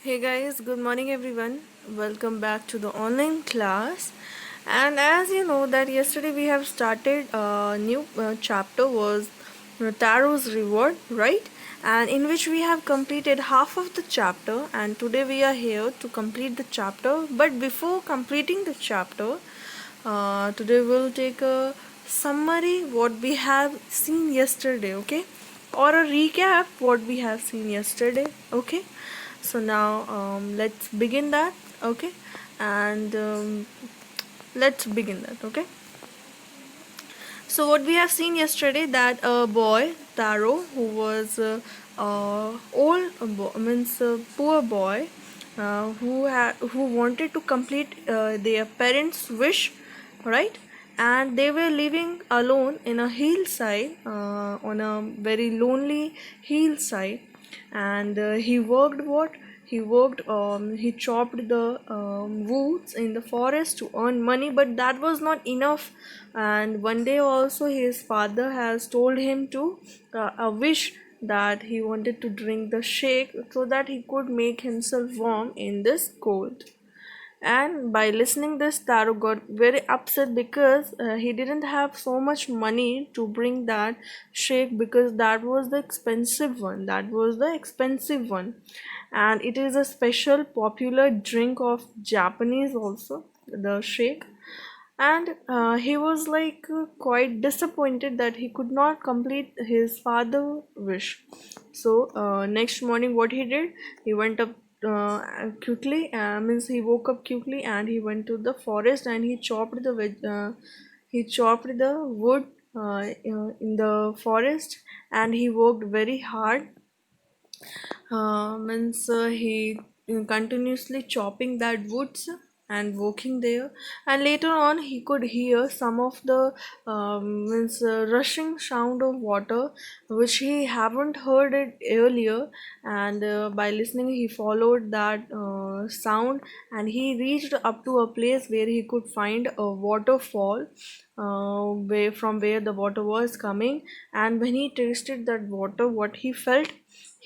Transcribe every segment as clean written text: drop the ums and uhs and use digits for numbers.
Hey guys, good morning everyone. Welcome back to the online class. And as you know that yesterday we have started a new chapter was Taro's Reward, right? And in which we have completed half of the chapter and today we are here to complete the chapter. But before completing the chapter, today we'll take a summary what we have seen yesterday, okay? Or a recap what we have seen yesterday, okay? So now let's begin that, okay? And let's begin that, okay? So what we have seen yesterday that a boy Taro who was means a poor boy who wanted to complete their parents' wish, right? And they were living alone in a hillside, on a very lonely hillside, and he worked what he chopped the woods in the forest to earn money, but that was not enough. And one day also his father has told him to a wish that he wanted to drink the shake so that he could make himself warm in this cold. And by listening this, Taro got very upset because he didn't have so much money to bring that shake, because that was the expensive one, and it is a special popular drink of Japanese also, the shake. And he was like quite disappointed that he could not complete his father wish. So next morning what he did, he went up quickly, means he woke up quickly and he went to the forest and he chopped the wood in the forest, and he worked very hard. Means he continuously chopping that woods and working there. And later on he could hear some of the means rushing sound of water, which he haven't heard it earlier. And by listening he followed that sound, and he reached up to a place where he could find a waterfall, where the water was coming. And when he tasted that water, what he felt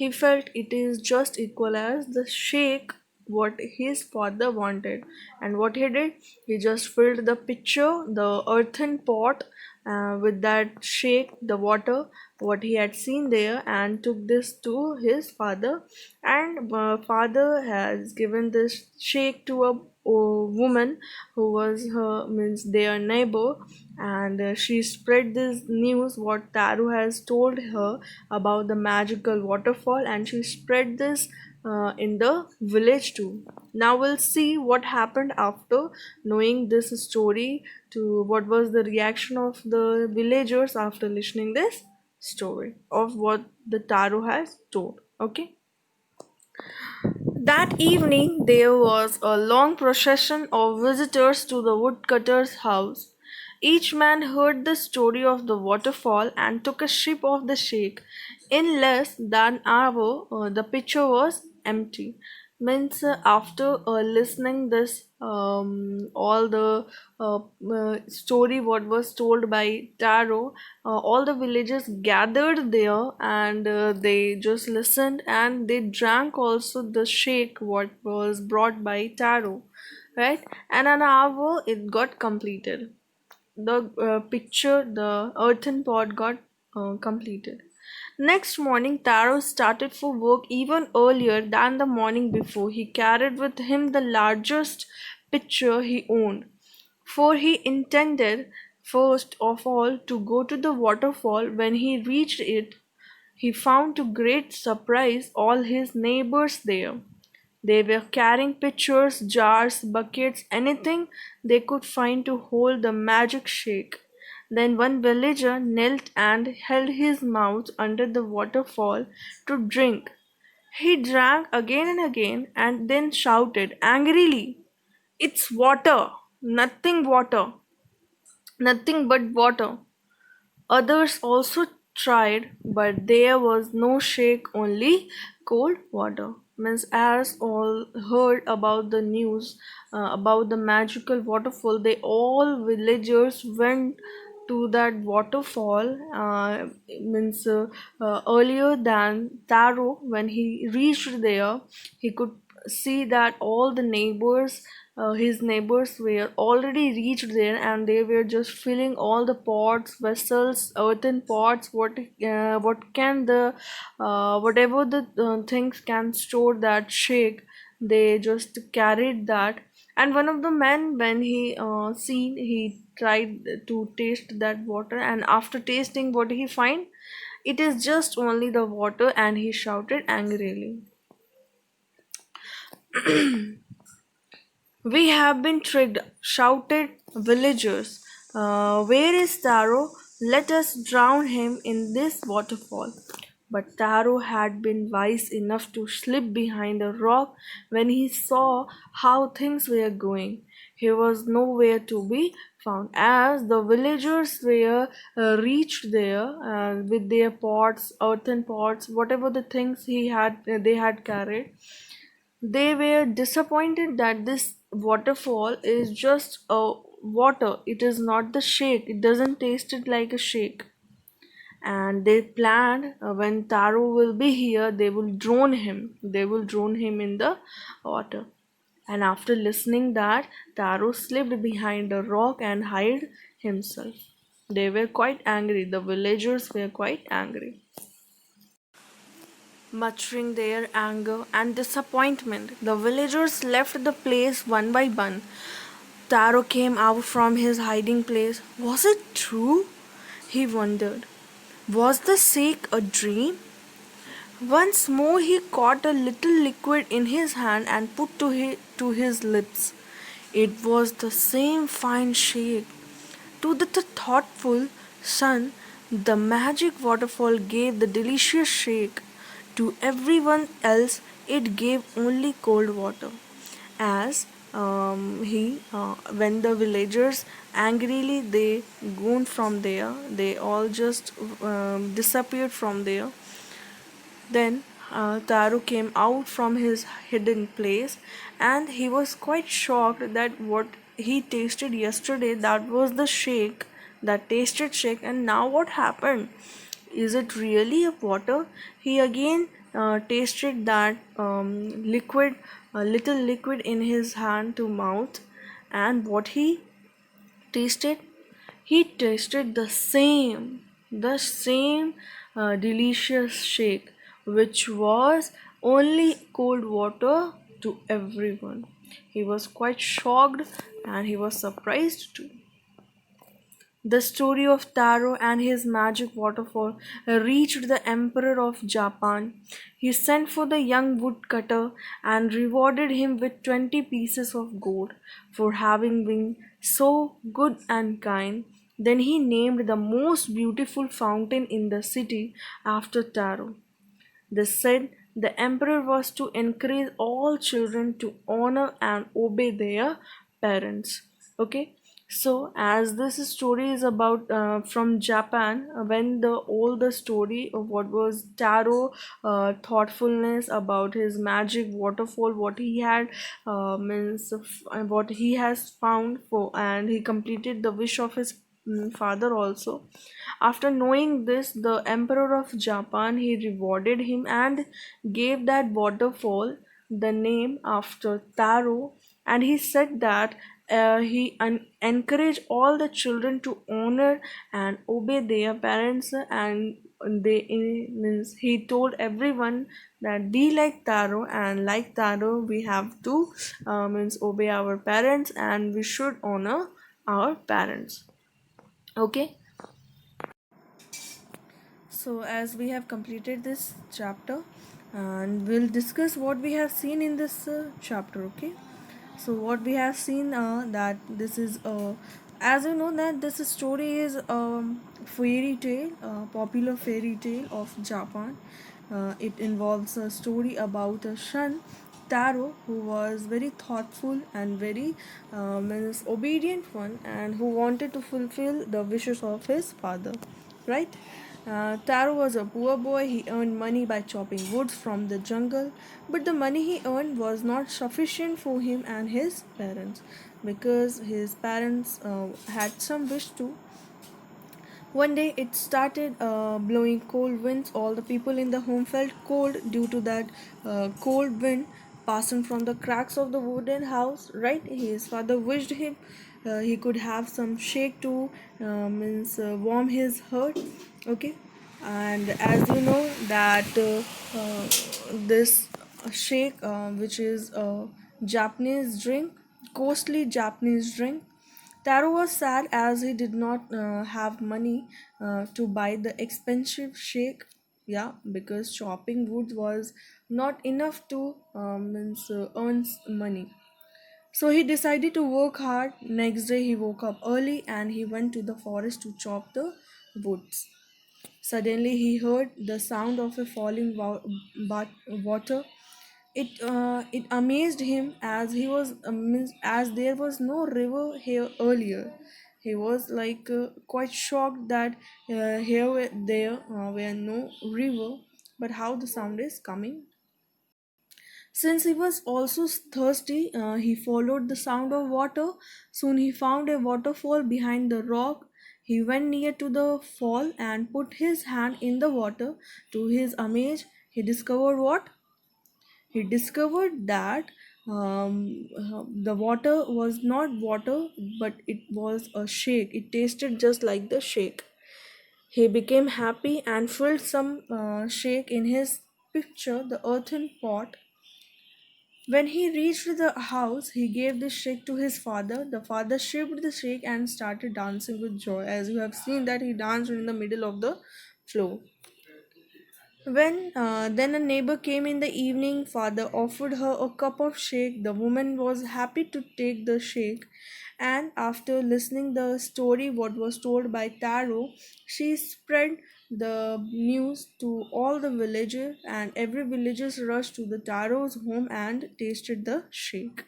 it is just equal as the shake what his father wanted. And what he did, he just filled the pitcher, the earthen pot, with that shake, the water what he had seen there, and took this to his father. And father has given this shake to a woman who was her, means their neighbor. And she spread this news what Taru has told her about the magical waterfall, and she spread this in the village too. Now we'll see what happened after knowing this story, to what was the reaction of the villagers after listening this story of what the Taro has told, okay? That evening, there was a long procession of visitors to the woodcutter's house. Each man heard the story of the waterfall and took a sip of the shake. In less than an hour, the pitcher was empty. Means after listening this all the story what was told by Taro, all the villagers gathered there, and they just listened and they drank also the shake what was brought by Taro, right? And an hour it got completed. The the earthen pot got completed. Next morning, Taro started for work even earlier than the morning before. He carried with him the largest pitcher he owned, for he intended first of all to go to the waterfall. When he reached it, he found to great surprise all his neighbors there. They were carrying pitchers, jars, buckets, anything they could find to hold the magic shake. Then one villager knelt and held his mouth under the waterfall to drink. He drank again and again and then shouted angrily, "It's water! Nothing water! Nothing but water!" Others also tried, but there was no shake, only cold water. Means as all heard about the news about the magical waterfall, they all villagers went to that waterfall. Means earlier than Taro, when he reached there, he could see that all the neighbors, his neighbors were already reached there, and they were just filling all the pots, vessels, earthen pots, what can the whatever the things can store that shake, they just carried that. And one of the men, when he seen, he tried to taste that water, and after tasting, what he find, it is just only the water, and he shouted angrily, "We have been tricked," shouted villagers. Where is Taro? Let us drown him in this waterfall." But Taro had been wise enough to slip behind a rock when he saw how things were going. He was nowhere to be found. As the villagers were reached there with their pots, earthen pots, whatever the things they had carried, they were disappointed that this waterfall is just a water. It is not the shake. It doesn't taste it like a shake. And they planned, when Taro will be here, they will drown him. They will drown him in the water. And after listening that, Taro slipped behind a rock and hid himself. They were quite angry. The villagers were quite angry. Muttering their anger and disappointment, the villagers left the place one by one. Taro came out from his hiding place. Was it true? He wondered. Was the shake a dream? Once more he caught a little liquid in his hand and put to his lips. It was the same fine shake. To the thoughtful son, the magic waterfall gave the delicious shake. To everyone else, it gave only cold water. As when the villagers angrily they gone from there, they all just disappeared from there. Then Taru came out from his hidden place, and he was quite shocked that what he tasted yesterday, that was the shake, that tasted shake, and now what happened? Is it really a water? He again tasted that liquid, a little liquid in his hand to mouth, and what he tasted, he tasted the same delicious shake, which was only cold water to everyone. He was quite shocked and he was surprised too. The story of Taro and his magic waterfall reached the Emperor of Japan. He sent for the young woodcutter and rewarded him with 20 pieces of gold for having been so good and kind. Then he named the most beautiful fountain in the city after Taro. They said the emperor was to encourage all children to honor and obey their parents. Okay, so as this story is about from Japan, when the all the story of what was Taro thoughtfulness about his magic waterfall, what he had what he has found for, and he completed the wish of his father also. After knowing this, the Emperor of Japan, he rewarded him and gave that waterfall the name after Taro, and he said that encouraged all the children to honor and obey their parents, and means he told everyone that be like Taro, and like Taro we have to means obey our parents, and we should honor our parents. Okay, so as we have completed this chapter, and we'll discuss what we have seen in this chapter. Okay, so what we have seen, that this is as you know that this story is fairy tale, popular fairy tale of Japan. It involves a story about a son Taro, who was very thoughtful and very means obedient one, and who wanted to fulfill the wishes of his father, right? Taro was a poor boy. He earned money by chopping woods from the jungle, but the money he earned was not sufficient for him and his parents, because his parents had some wish to. One day it started blowing cold winds. All the people in the home felt cold due to that cold wind passing from the cracks of the wooden house, right? His father wished him he could have some shake to means warm his heart. Okay, and as you know that this shake, which is a Japanese drink, costly Japanese drink. Taro was sad as he did not have money to buy the expensive shake. Yeah, because chopping wood was not enough to earn money. So he decided to work hard. Next day he woke up early and he went to the forest to chop the woods. Suddenly he heard the sound of a falling water. It amazed him as he was as there was no river here earlier. He was like quite shocked that there were no river, but how the sound is coming. Since he was also thirsty, he followed the sound of water. Soon he found a waterfall behind the rock. He went near to the fall and put his hand in the water. To his amaze, he discovered what? He discovered that the water was not water, but it was a shake. It tasted just like the shake. He became happy and filled some shake in his pitcher, the earthen pot. When he reached the house, he gave the shake to his father. The father shipped the shake and started dancing with joy. As you have seen that he danced in the middle of the floor. When then a neighbor came in the evening, father offered her a cup of shake. The woman was happy to take the shake, and after listening the story what was told by Taro, she spread the news to all the villagers, and every villagers rushed to the Taro's home and tasted the shake.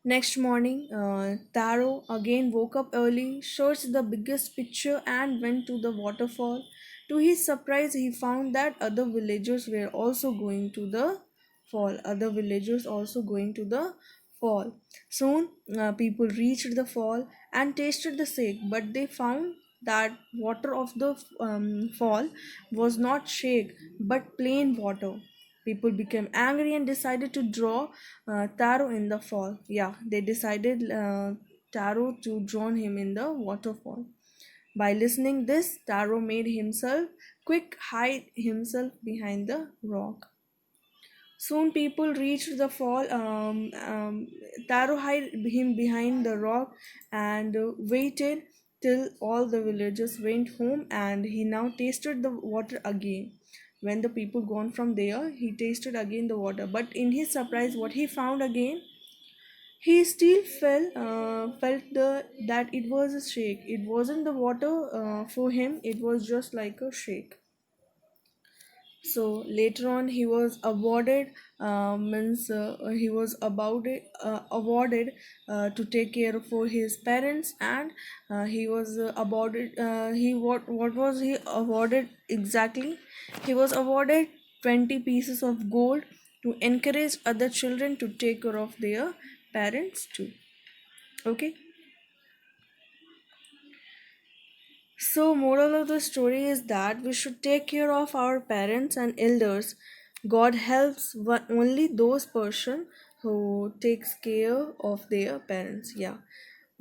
Next morning, Taro again woke up early, searched the biggest pitcher, and went to the waterfall. To his surprise, he found that other villagers were also going to the fall. Other villagers also going to the fall. Soon, people reached the fall and tasted the shake, but they found that water of the fall was not shake but plain water. People became angry and decided to draw Taro in the fall. Yeah, they decided Taro to drown him in the waterfall. By listening this, Taro made himself quick hide himself behind the rock. Soon people reached the fall. Taro hid him behind the rock and waited till all the villagers went home, and he now tasted the water again. When the people gone from there, he tasted again the water. But in his surprise, what he found again, he still felt that it was a shake. It wasn't the water for him. It was just like a shake. So later on he was awarded means he was about it, awarded to take care for his parents, and he was awarded he what was he awarded exactly? He was awarded 20 pieces of gold to encourage other children to take care of their parents too. Okay. So, moral of the story is that we should take care of our parents and elders. God helps only those person who takes care of their parents. Yeah,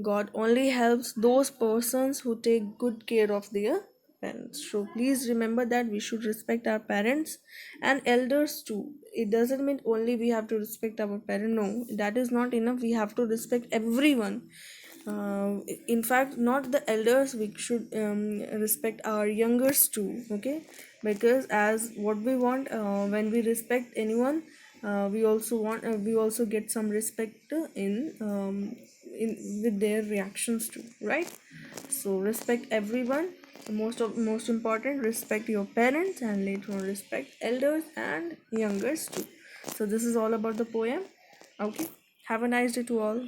God only helps those persons who take good care of their parents. So please remember that we should respect our parents and elders too. It doesn't mean only we have to respect our parents. No, that is not enough. We have to respect everyone. In fact, not the elders, we should respect our youngers too. Okay, because as what we want when we respect anyone, we also get some respect in with their reactions too, right? So respect everyone. Most important, respect your parents, and later on respect elders and youngers too. So this is all about the poem. Okay, have a nice day to all.